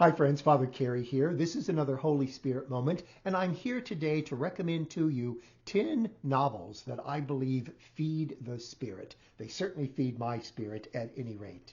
Hi friends, Father Carey here. This is another Holy Spirit moment, and I'm here today to recommend to you 10 novels that I believe feed the Spirit. They certainly feed my spirit at any rate.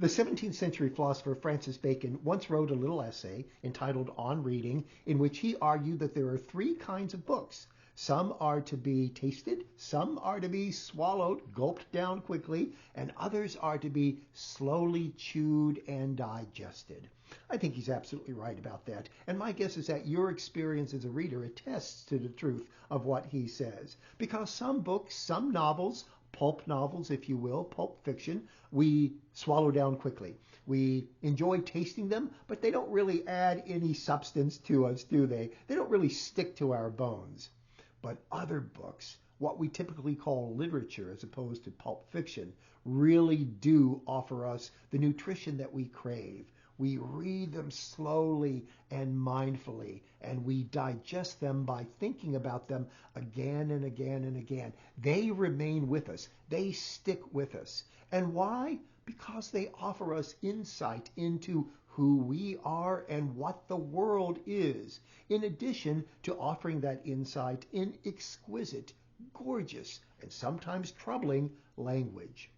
The 17th century philosopher Francis Bacon once wrote a little essay entitled On Reading, in which he argued that there are three kinds of books. Some are to be tasted, some are to be swallowed, gulped down quickly, and others are to be slowly chewed and digested. I think he's absolutely right about that, and my guess is that your experience as a reader attests to the truth of what he says. Because some books, some novels, pulp novels, if you will, pulp fiction, we swallow down quickly. We enjoy tasting them, but they don't really add any substance to us, do they? They don't really stick to our bones. But other books, what we typically call literature as opposed to pulp fiction, really do offer us the nutrition that we crave. We read them slowly and mindfully, and we digest them by thinking about them again and again and again. They remain with us. They stick with us. And why? Because they offer us insight into who we are and what the world is, in addition to offering that insight in exquisite, gorgeous, and sometimes troubling language.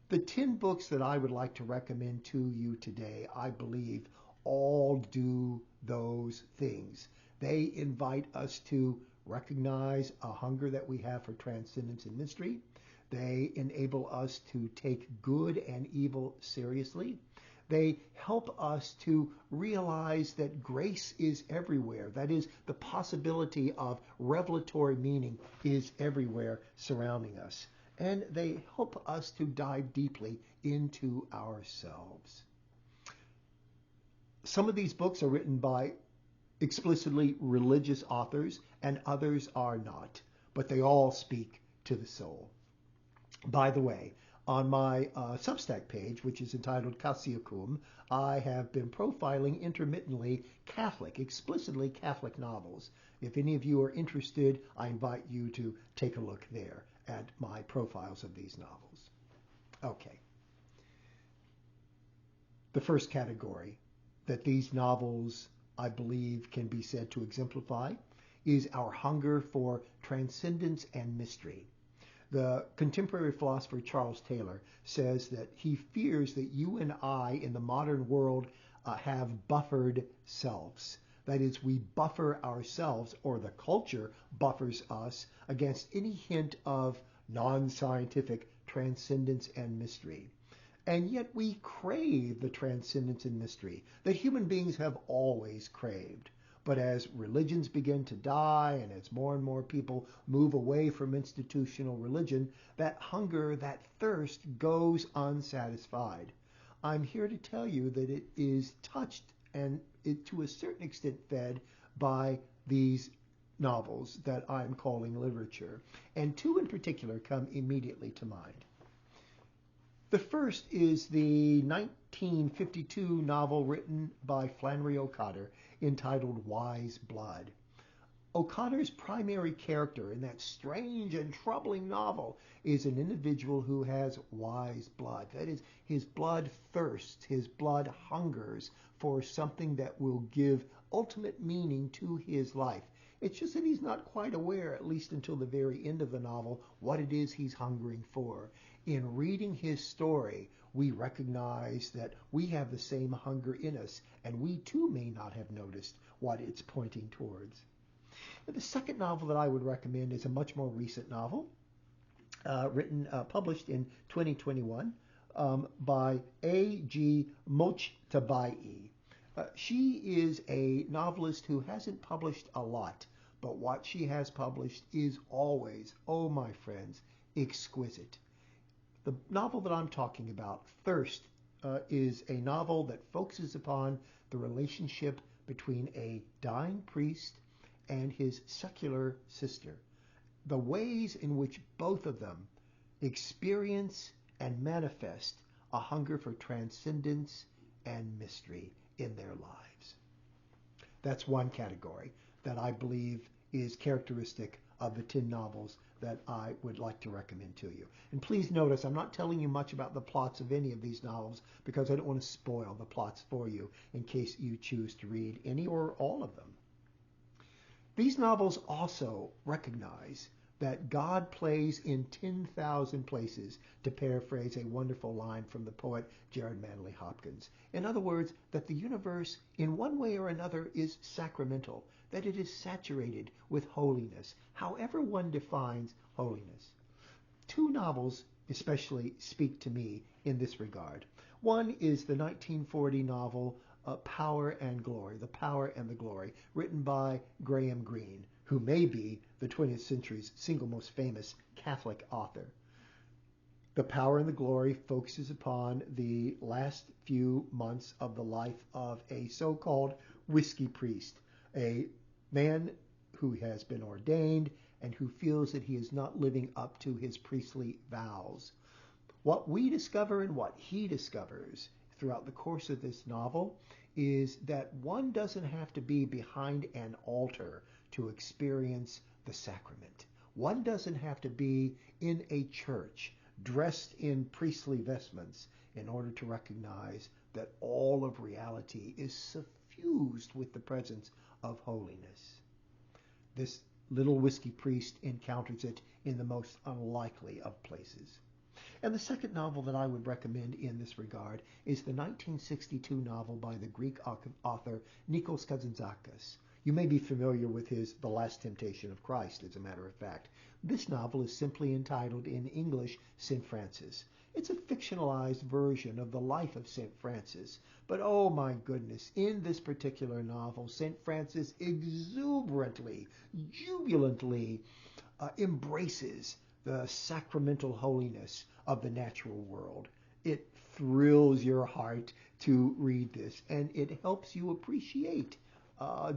The 10 books that I would like to recommend to you today, I believe, all do those things. They invite us to recognize a hunger that we have for transcendence and mystery. They enable us to take good and evil seriously. They help us to realize that grace is everywhere. That is, the possibility of revelatory meaning is everywhere surrounding us. And they help us to dive deeply into ourselves. Some of these books are written by explicitly religious authors, and others are not, but they all speak to the soul. By the way, on my Substack page, which is entitled Cassiacum, I have been profiling intermittently Catholic, explicitly Catholic novels. If any of you are interested, I invite you to take a look there at my profiles of these novels. Okay. The first category that these novels, I believe, can be said to exemplify is our hunger for transcendence and mystery. The contemporary philosopher Charles Taylor says that he fears that you and I in the modern world have buffered selves. That is, we buffer ourselves, or the culture buffers us against any hint of non-scientific transcendence and mystery. And yet we crave the transcendence and mystery that human beings have always craved. But as religions begin to die and as more and more people move away from institutional religion, that hunger, that thirst goes unsatisfied. I'm here to tell you that it is touched and to a certain extent fed by these novels that I'm calling literature. And two in particular come immediately to mind. The first is the 1952 novel written by Flannery O'Connor entitled Wise Blood. O'Connor's primary character in that strange and troubling novel is an individual who has wise blood. That is, his blood thirsts, his blood hungers for something that will give ultimate meaning to his life. It's just that he's not quite aware, at least until the very end of the novel, what it is he's hungering for. In reading his story, we recognize that we have the same hunger in us, and we too may not have noticed what it's pointing towards. And the second novel that I would recommend is a much more recent novel, published in 2021 by A.G. Mojtabai. She is a novelist who hasn't published a lot, but what she has published is always, oh my friends, exquisite. The novel that I'm talking about, Thirst, is a novel that focuses upon the relationship between a dying priest and his secular sister, the ways in which both of them experience and manifest a hunger for transcendence and mystery in their lives. That's one category that I believe is characteristic of the 10 novels that I would like to recommend to you. And please notice, I'm not telling you much about the plots of any of these novels because I don't want to spoil the plots for you in case you choose to read any or all of them. These novels also recognize that God plays in 10,000 places, to paraphrase a wonderful line from the poet Jared Manley Hopkins. In other words, that the universe, in one way or another, is sacramental, that it is saturated with holiness, however one defines holiness. Two novels especially speak to me in this regard. One is the 1940 novel Power and Glory, The Power and the Glory, written by Greene, who may be the 20th century's single most famous Catholic author. The Power and the Glory focuses upon the last few months of the life of a so-called whiskey priest, a man who has been ordained and who feels that he is not living up to his priestly vows. What we discover and what he discovers throughout the course of this novel is that one doesn't have to be behind an altar to experience the sacrament. One doesn't have to be in a church dressed in priestly vestments in order to recognize that all of reality is suffused with the presence of holiness. This little whiskey priest encounters it in the most unlikely of places. And the second novel that I would recommend in this regard is the 1962 novel by the Greek author Nikos Kazantzakis. You may be familiar with his The Last Temptation of Christ, as a matter of fact. This novel is simply entitled in English St. Francis. It's a fictionalized version of the life of St. Francis. But oh my goodness, in this particular novel, St. Francis exuberantly, jubilantly embraces the sacramental holiness of the natural world. It thrills your heart to read this, and it helps you appreciate,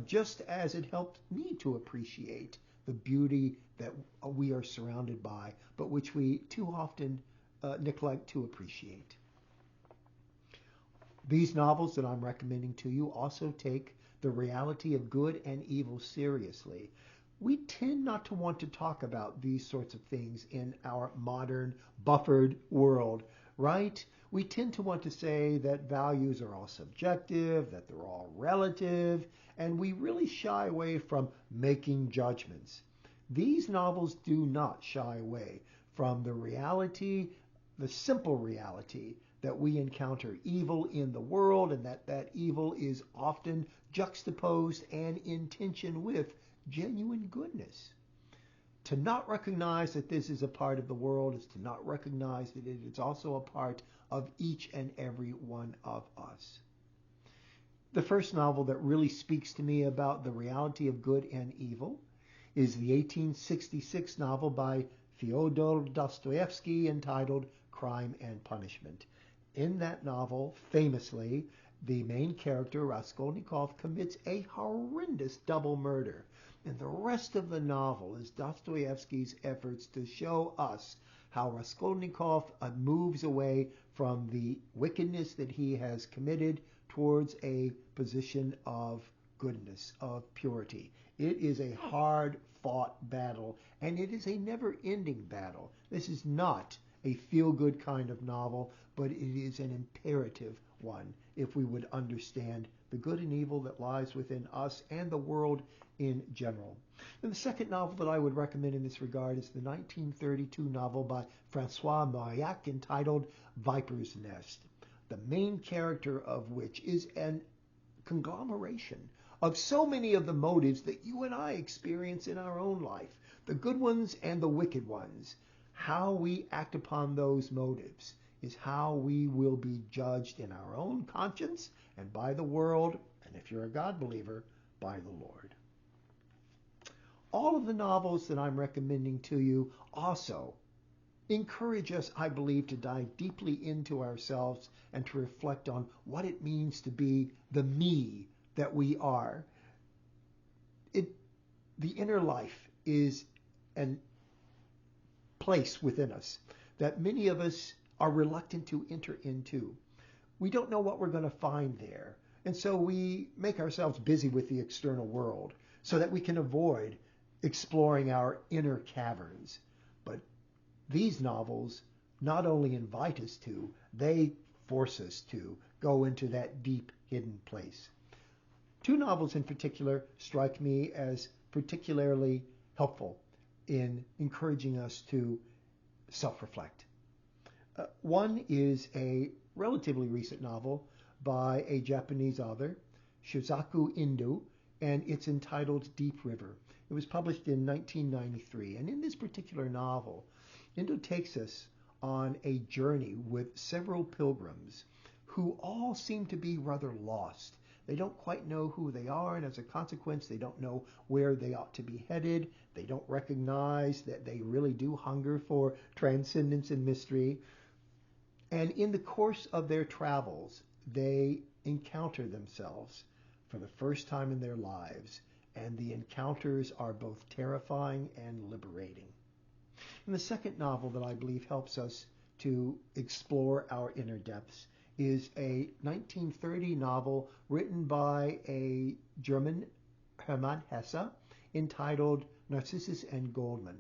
just as it helped me to appreciate, the beauty that we are surrounded by, but which we too often neglect to appreciate. These novels that I'm recommending to you also take the reality of good and evil seriously. We tend not to want to talk about these sorts of things in our modern, buffered world, right? We tend to want to say that values are all subjective, that they're all relative, and we really shy away from making judgments. These novels do not shy away from the reality, the simple reality, that we encounter evil in the world and that evil is often juxtaposed and in tension with genuine goodness. To not recognize that this is a part of the world is to not recognize that it is also a part of each and every one of us. The first novel that really speaks to me about the reality of good and evil is the 1866 novel by Fyodor Dostoevsky entitled Crime and Punishment. In that novel, famously, the main character, Raskolnikov, commits a horrendous double murder. And the rest of the novel is Dostoevsky's efforts to show us how Raskolnikov moves away from the wickedness that he has committed towards a position of goodness, of purity. It is a hard-fought battle, and it is a never-ending battle. This is not a feel-good kind of novel, but it is an imperative one if we would understand the good and evil that lies within us and the world in general. And the second novel that I would recommend in this regard is the 1932 novel by François Mauriac entitled Viper's Nest, the main character of which is an conglomeration of so many of the motives that you and I experience in our own life, the good ones and the wicked ones. How we act upon those motives is how we will be judged in our own conscience and by the world, and if you're a God believer, by the Lord. All of the novels that I'm recommending to you also encourage us, I believe, to dive deeply into ourselves and to reflect on what it means to be the me that we are. The inner life is a place within us that many of us are reluctant to enter into. We don't know what we're going to find there. And so we make ourselves busy with the external world so that we can avoid exploring our inner caverns. But these novels not only invite us to, they force us to go into that deep hidden place. Two novels in particular strike me as particularly helpful in encouraging us to self-reflect. One is a relatively recent novel by a Japanese author, Shūsaku Endō, and it's entitled Deep River. It was published in 1993, and in this particular novel, Endō takes us on a journey with several pilgrims who all seem to be rather lost. They don't quite know who they are, and as a consequence, they don't know where they ought to be headed. They don't recognize that they really do hunger for transcendence and mystery. And in the course of their travels, they encounter themselves for the first time in their lives, and the encounters are both terrifying and liberating. And the second novel that I believe helps us to explore our inner depths is a 1930 novel written by a German, Hermann Hesse, entitled Narcissus and Goldman.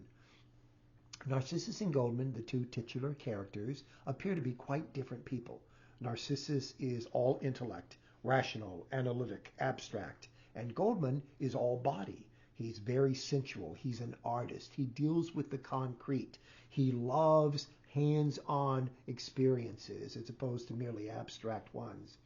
Narcissus and Goldman, the two titular characters, appear to be quite different people. Narcissus is all intellect, rational, analytic, abstract, and Goldman is all body. He's very sensual. He's an artist. He deals with the concrete. He loves hands-on experiences as opposed to merely abstract ones.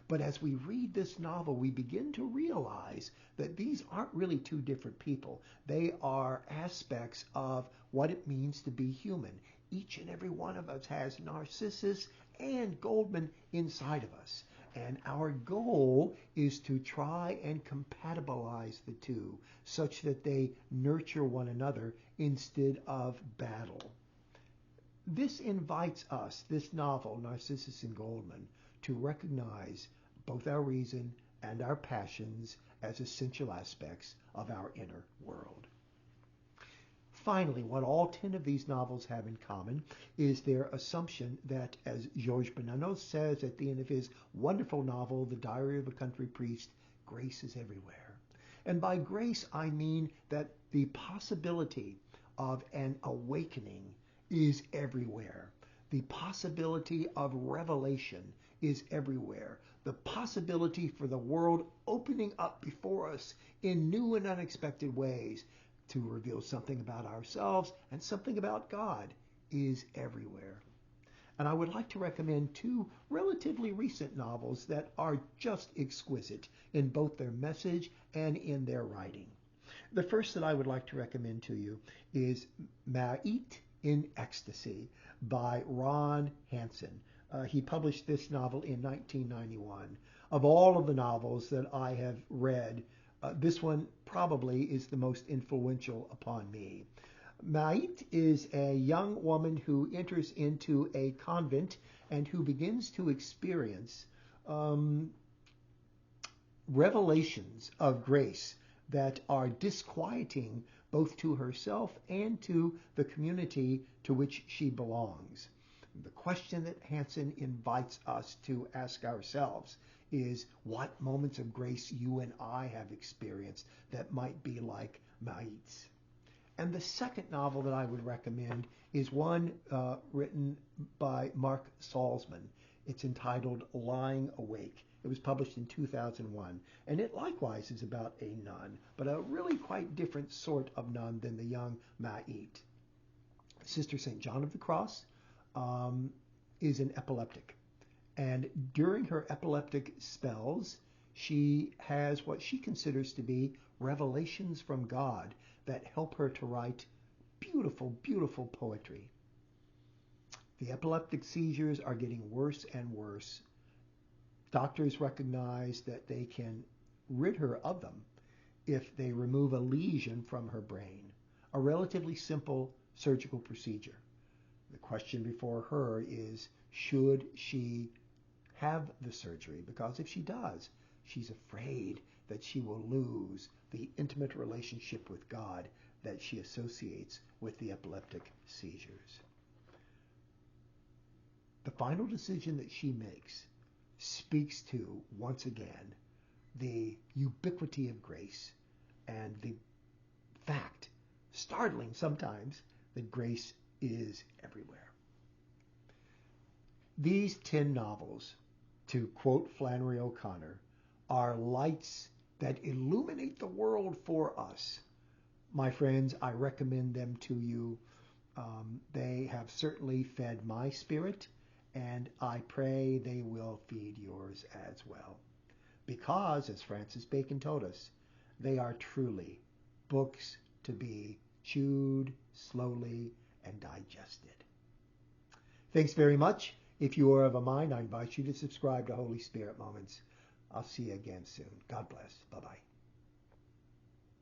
But as we read this novel, we begin to realize that these aren't really two different people. They are aspects of what it means to be human. Each and every one of us has Narcissus and Goldman inside of us. And our goal is to try and compatibilize the two such that they nurture one another instead of battle. This invites us, this novel, Narcissus and Goldman, to recognize both our reason and our passions as essential aspects of our inner world. Finally, what all 10 of these novels have in common is their assumption that, as Georges Bernanos says at the end of his wonderful novel, The Diary of a Country Priest, grace is everywhere. And by grace, I mean that the possibility of an awakening is everywhere. The possibility of revelation is everywhere. The possibility for the world opening up before us in new and unexpected ways to reveal something about ourselves and something about God is everywhere. And I would like to recommend two relatively recent novels that are just exquisite in both their message and in their writing. The first that I would like to recommend to you is Mait in Ecstasy by Ron Hansen. He published this novel in 1991. Of all of the novels that I have read, this one probably is the most influential upon me. Mait is a young woman who enters into a convent and who begins to experience revelations of grace that are disquieting both to herself and to the community to which she belongs. The question that Hansen invites us to ask ourselves is what moments of grace you and I have experienced that might be like Mait's. And the second novel that I would recommend is one written by Mark Salzman. It's entitled Lying Awake. It was published in 2001, and it likewise is about a nun, but a really quite different sort of nun than the young Mait. Sister St. John of the Cross is an epileptic, and during her epileptic spells, she has what she considers to be revelations from God that help her to write beautiful, beautiful poetry. The epileptic seizures are getting worse and worse. Doctors recognize that they can rid her of them if they remove a lesion from her brain, a relatively simple surgical procedure. The question before her is, should she have the surgery? Because if she does, she's afraid that she will lose the intimate relationship with God that she associates with the epileptic seizures. The final decision that she makes speaks to, once again, the ubiquity of grace and the fact startling sometimes that grace is everywhere. These 10 novels, to quote Flannery O'Connor, are lights that illuminate the world for us. My friends, I recommend them to you. They have certainly fed my spirit, and I pray they will feed yours as well. Because, as Francis Bacon told us, they are truly books to be chewed slowly and digested. Thanks very much. If you are of a mind, I invite you to subscribe to Holy Spirit Moments. I'll see you again soon. God bless. Bye-bye.